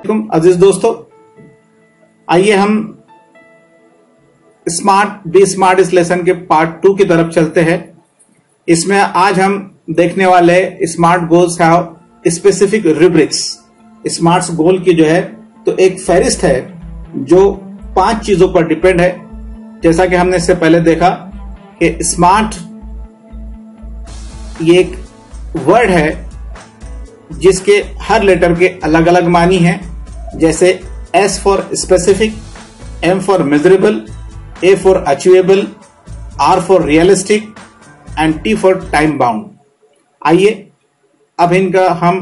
अजीज दोस्तों, आइए हम स्मार्ट इस लेसन के पार्ट 2 की तरफ चलते हैं। इसमें आज हम देखने वाले smart goals have specific rubrics. Smart गोल की जो है तो एक फहरिस्त है जो 5 चीजों पर डिपेंड है। जैसा कि हमने इससे पहले देखा कि स्मार्ट ये एक वर्ड है जिसके हर लेटर के अलग अलग मानी हैं, जैसे S for specific, M for measurable, A for achievable, R for realistic and T for time bound. आइए अब इनका हम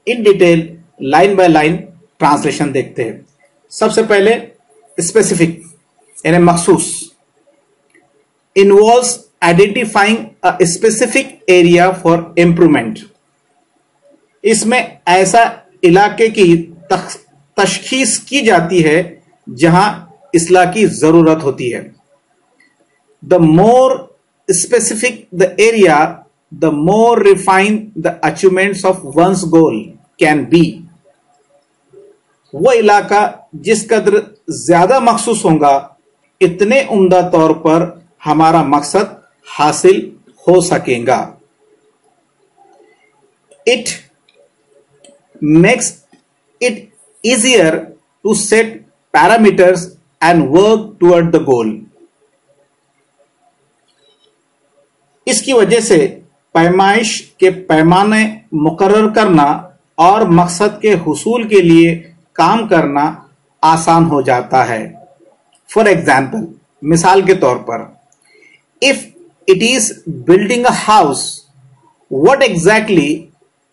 in detail line by line translation देखते हैं। सबसे पहले स्पेसिफिक यानी मखसूस involves identifying a specific area for improvement. इसमें ऐसा इलाके की तशखीस की जाती है जहां इस्लाह की जरूरत होती है। The more specific the area, the more refine the achievements of one's goal can be. वो इलाका जिस कदर ज्यादा मखसूस होगा, इतने उम्दा तौर पर हमारा मकसद हासिल हो सकेगा। It makes it easier to set parameters and work toward the goal। इसकी वजह से पैमाइश के पैमाने मुकर्रर करना और मकसद के हुसूल के लिए काम करना आसान हो जाता है। फॉर एग्जाम्पल, मिसाल के तौर पर, if it is building a house, what exactly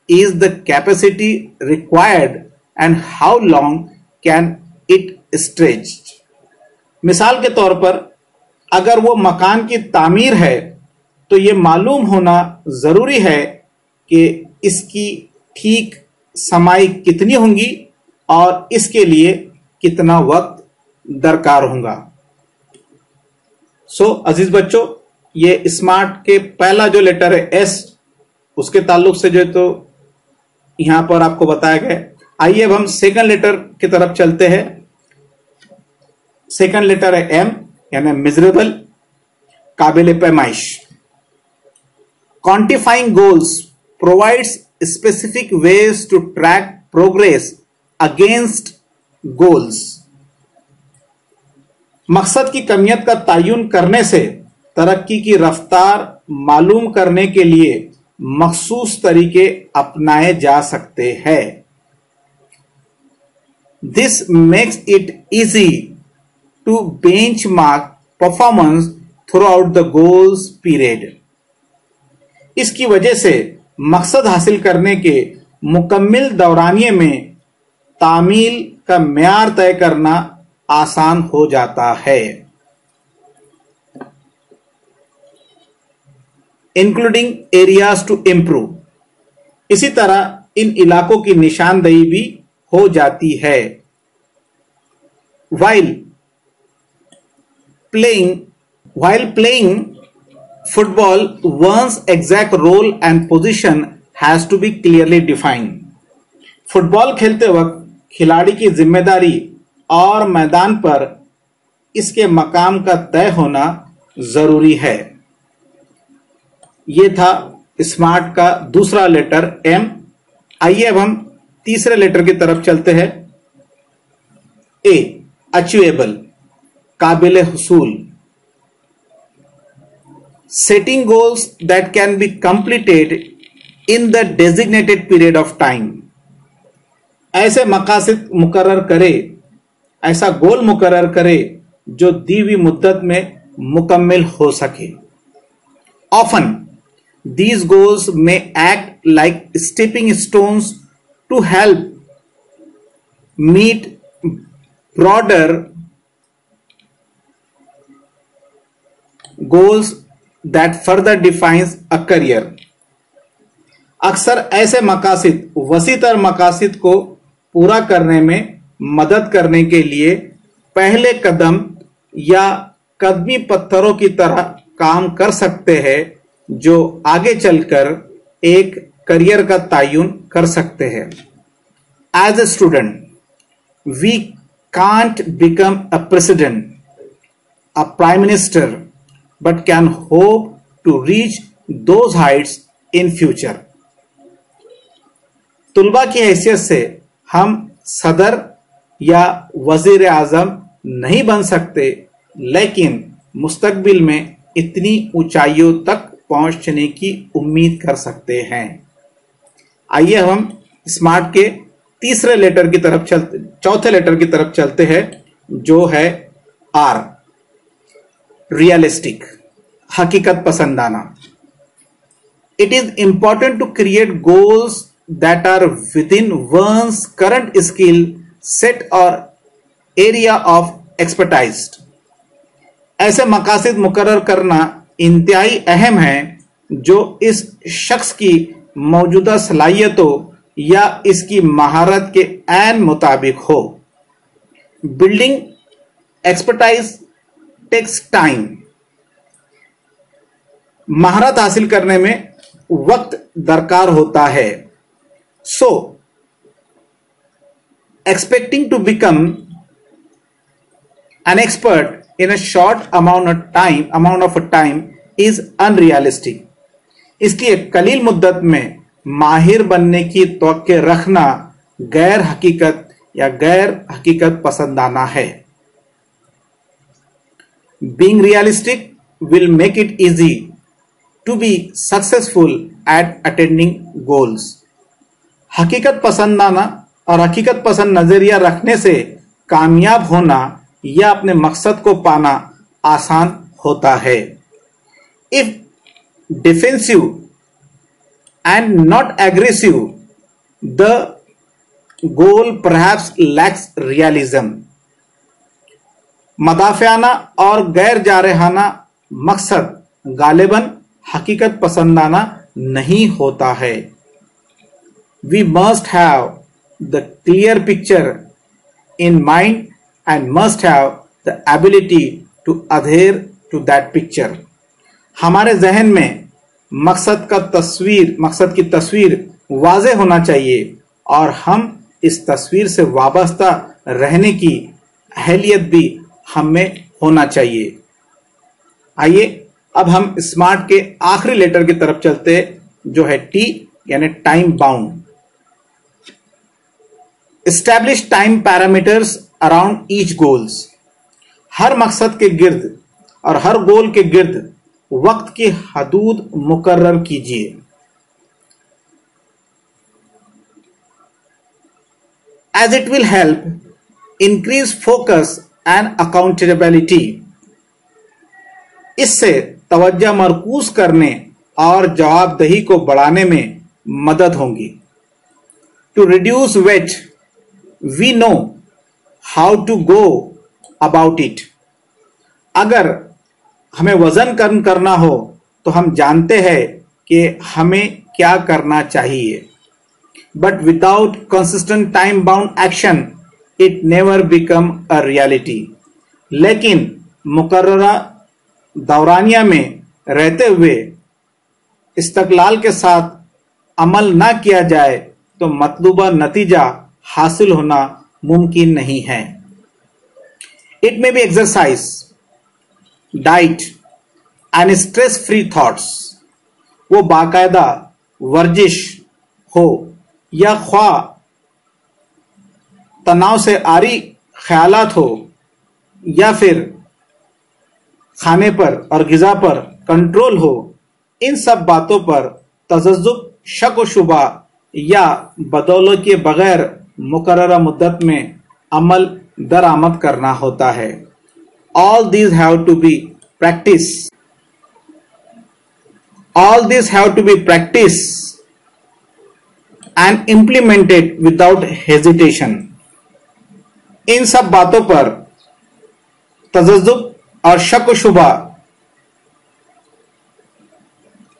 is the capacity required and how long can it stretch। मिसाल के तौर पर, अगर वो मकान की तामीर है तो ये मालूम होना जरूरी है कि इसकी ठीक समाई कितनी होंगी और इसके लिए कितना वक्त दरकार होगा। सो अजीज बच्चों, ये स्मार्ट के पहला जो लेटर है S, उसके ताल्लुक से जो है तो यहां पर आपको बताया गया। आइए अब हम सेकंड लेटर की तरफ चलते हैं। सेकंड लेटर है M यानी मेजरेबल, काबिल पैमाइश। Quantifying goals provides specific ways to track progress against goals. मकसद की कमियत का तयन करने से तरक्की की रफ्तार मालूम करने के लिए मखसूस तरीके अपनाए जा सकते हैं। This makes it easy to benchmark performance throughout the goals period. इसकी वजह से मकसद हासिल करने के मुकम्मिल दौरानिये में तामील का म्यार तय करना आसान हो जाता है। Including areas to improve. इसी तरह इन इलाकों की निशानदेही भी हो जाती है। while playing football, one's exact role and position has to be clearly defined। Football खेलते वक्त खिलाड़ी की जिम्मेदारी और मैदान पर इसके मकाम का तय होना जरूरी है। ये था स्मार्ट का दूसरा लेटर M। आइए अब हम तीसरे लेटर की तरफ चलते हैं। A अचीवेबल, काबिल हुसूल। Setting goals that can be completed in the designated period of time. ऐसे मकासद मुकर्रर करे, ऐसा गोल मुकर्रर करे जो दी हुई मुद्दत में मुकम्मल हो सके। Often these goals may act like stepping stones to help meet broader goals that further defines a career। अक्सर ऐसे मकासद वसीतर मकासद को पूरा करने में मदद करने के लिए पहले कदम या कदमी पत्थरों की तरह काम कर सकते हैं जो आगे चलकर एक करियर का तयन कर सकते हैं। As a student, We can't become a president, a prime minister, but can hope to reach those heights in future. तुलबा की हैसियत से हम सदर या वजीर आजम नहीं बन सकते, लेकिन मुस्तकबिल में इतनी ऊंचाइयों तक पहुंचने की उम्मीद कर सकते हैं। आइए हम स्मार्ट के चौथे लेटर की तरफ चलते हैं, जो है आर, रियलिस्टिक, हकीकत पसंदाना। It is important to create goals that are within one's current skill set और एरिया ऑफ एक्सपर्टाइज। ऐसे मकासद मुकर्रर करना इंतहाई अहम है जो इस शख्स की मौजूदा सलाहियतों या इसकी महारत के ऐन मुताबिक हो। Building expertise takes time. महारत हासिल करने में वक्त दरकार होता है। So expecting to become an expert in a short amount of time is unrealistic. इसलिए कलील मुद्दत में माहिर बनने की तवक्के रखना गैर हकीकत पसंदाना है। Being realistic will make it easy to be successful at attaining goals. हकीकत पसंदाना और हकीकत पसंद नजरिया रखने से कामयाब होना या अपने मकसद को पाना आसान होता है। If defensive and not aggressive, the goal perhaps lacks realism. मदाफ़ियाना और गैर जारहाना मकसद गालिबन हकीकत पसंदाना नहीं होता है। We must have the clear picture in mind and must have the ability to adhere to that picture. हमारे जहन में मकसद की तस्वीर वाज़े होना चाहिए और हम इस तस्वीर से वाबस्ता रहने की अहलियत भी हमें होना चाहिए। आइए अब हम स्मार्ट के आखिरी लेटर की तरफ चलते हैं, जो है टी, यानी time bound. Establish time parameters around each goals. हर मकसद के गिर्द और हर गोल के गिर्द वक्त की हदूद मुकर्रर कीजिए। As it will help increase focus and accountability. इससे तवज्जो मरकूज करने और जवाबदेही को बढ़ाने में मदद होगी। To reduce weight, we know how to go about it. अगर हमें वजन कम करना हो तो हम जानते हैं कि हमें क्या करना चाहिए। But without consistent time bound action, it never become a reality. लेकिन मुकर्ररा दौरानिया में रहते हुए इस्तक़लाल के साथ अमल ना किया जाए तो मतलूबा नतीजा हासिल होना मुमकिन नहीं है। It may be exercise, diet and stress free thoughts. वो बाकायदा वर्जिश हो या ख्वा तनाव से आरी ख्यालात हो या फिर खाने पर और गिजा पर कंट्रोल हो, इन सब बातों पर तजज्जुब, शक व शुबा या बदौलत के बगैर मुकर्ररा मुद्दत में अमल दरामद करना होता है। All these have to be practiced. All these have to be practiced and implemented without hesitation. इन सब बातों पर तजज्जुब और शक व शुबा,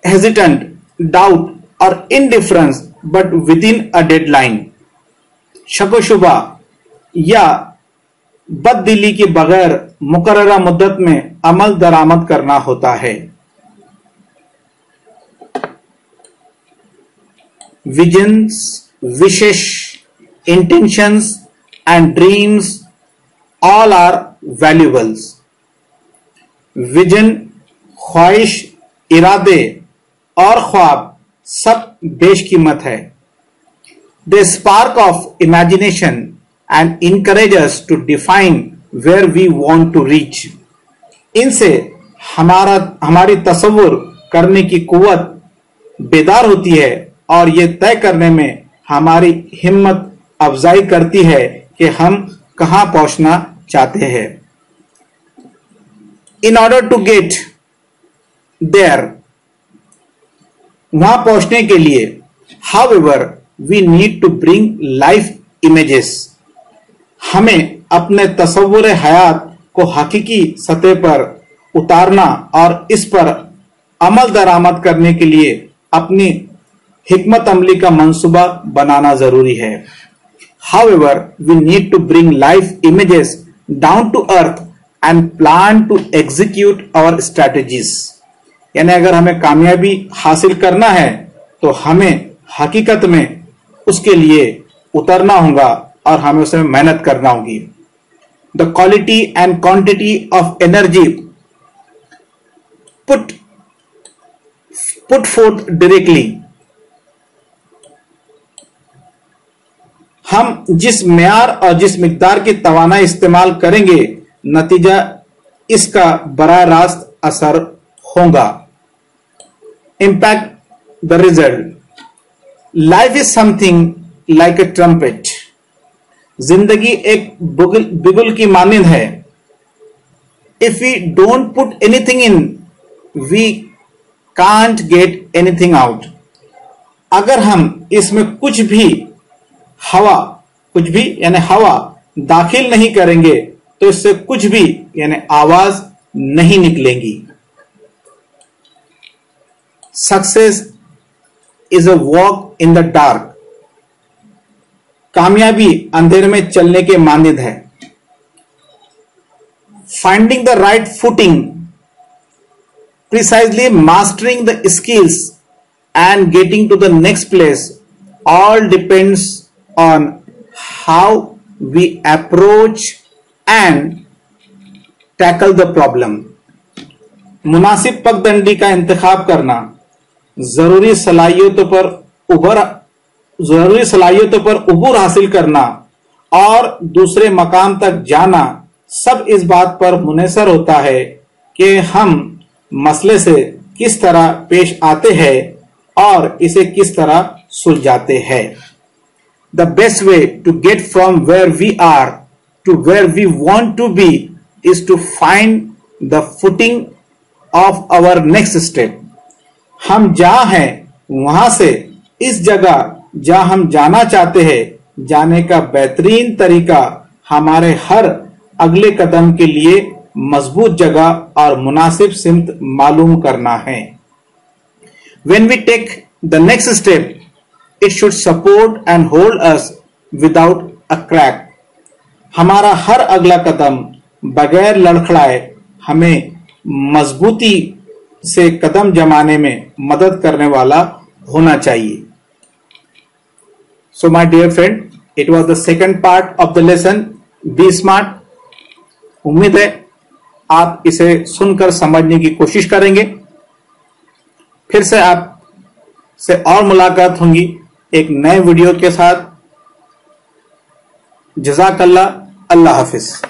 hesitant, doubt और indifference but within a deadline, शक व शुबा या बददिली के बगैर मुकर्ररा मुद्दत में अमल दरामद करना होता है। Visions, wishes, intentions and dreams all are valuables. Vision, ख्वाहिश, इरादे और ख्वाब सब बेशकीमत है. They spark of imagination and encourage us to define where we want to reach. इनसे हमारी तसव्वुर करने की कुव्वत बेदार होती है और ये तय करने में हमारी हिम्मत अफजाई करती है कि हम कहां पहुंचना चाहते हैं. In order to get there, वहां पहुंचने के लिए, however we need to bring life images, हमें अपने तसव्वुर हयात को हकीकी सतह पर उतारना और इस पर अमल दरामद करने के लिए अपनी हिकमत अमली का मंसूबा बनाना जरूरी है. However, we need to bring life images down to earth and plan to execute our strategies. यानी अगर हमें कामयाबी हासिल करना है तो हमें हकीकत में उसके लिए उतरना होगा और हमें उसमें मेहनत करना होगी. The quality and quantity of energy put forth directly, हम जिस म्यार और जिस मिकदार की तवानाई इस्तेमाल करेंगे, नतीजा इसका बराह रास्त असर होगा. Impact the result. Life is something like a trumpet. जिंदगी एक बिगुल की मानिंद है. If we don't put anything in, we can't get anything out. अगर हम इसमें कुछ भी यानी हवा दाखिल नहीं करेंगे तो इससे कुछ भी यानी आवाज नहीं निकलेगी. Success is a walk in the dark. कामयाबी अंधेरे में चलने के मानद है. Finding the right footing, precisely mastering the skills and getting to the next place all depends on how we approach and tackle the problem. मुनासिब पगडंडी का इंतखाब करना, जरूरी सलाहियतों पर उबूर हासिल करना और दूसरे मकाम तक जाना सब इस बात पर मुनहसर होता है कि हम मसले से किस तरह पेश आते हैं और इसे किस तरह सुलझाते हैं. The best way to get from where we are to where we want to be is to find the footing of our next step. हम जहां हैं वहां से इस जगह जहां हम जाना चाहते हैं जाने का बेहतरीन तरीका हमारे हर अगले कदम के लिए मजबूत जगह और मुनासिब सिमत मालूम करना है. When we take the next step, it should support and hold us without a crack. हमारा हर अगला कदम बगैर लड़खड़ाए हमें मजबूती से कदम जमाने में मदद करने वाला होना चाहिए. So my dear friend, it was the second part of the lesson, Be Smart. उम्मीद है आप इसे सुनकर समझने की कोशिश करेंगे. फिर से आप से और मुलाकात होंगी एक नए वीडियो के साथ. जज़ाकल्लाह. अल्लाह हाफिज.